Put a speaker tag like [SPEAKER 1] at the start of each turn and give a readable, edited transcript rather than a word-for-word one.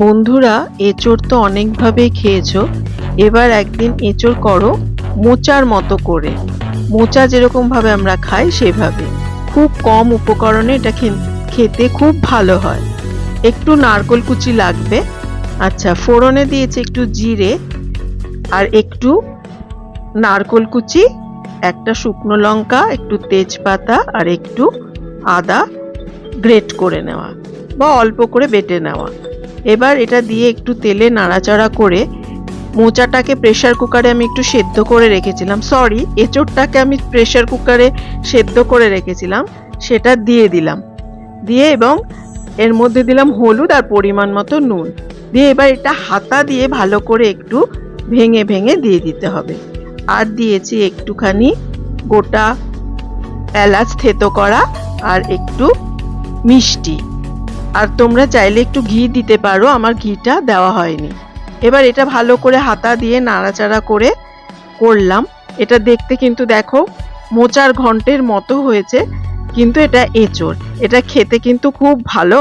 [SPEAKER 1] বন্ধুরা, এঁচোড় তো অনেকভাবেই খেয়েছো। এবার একদিন এঁচোড় করো মোচার মতো করে। মোচা যেরকম ভাবে আমরা খাই সেভাবে। খুব কম উপকরণে এটা খেতে খুব ভালো হয়। একটু নারকেল কুচি লাগবে। আচ্ছা, ফোড়নে দিয়েছি একটু জিরে আর একটু নারকেল কুচি, একটা শুকনো লঙ্কা, একটু তেজপাতা আর একটু আদা গ্রেট করে নেওয়া বা অল্প করে বেটে নেওয়া। এবার এটা দিয়ে একটু তেলে নাড়াচাড়া করে মোচাটাকে প্রেসার কুকারে আমি একটু সেদ্ধ করে রেখেছিলাম, এঁচোড়টাকে আমি প্রেসার কুকারে সেদ্ধ করে রেখেছিলাম, সেটা দিয়ে দিলাম। দিয়ে এবং এর মধ্যে দিলাম হলুদ আর পরিমাণ মতো নুন দিয়ে এবার এটা হাতা দিয়ে ভালো করে একটু ভেঙে ভেঙে দিয়ে দিতে হবে। আর দিয়েছি একটুখানি গোটা এলাচ থেতো করা আর একটু মিষ্টি। আর তোমরা চাইলে একটু ঘি দিতে পারো, আমার ঘিটা দেওয়া হয়নি। এবার এটা ভালো করে হাতা দিয়ে নাড়াচাড়া করে করলাম। এটা দেখতে কিন্তু দেখো মোচার ঘন্টের মতো হয়েছে, কিন্তু এটা এঁচোড়। এটা খেতে কিন্তু খুব ভালো।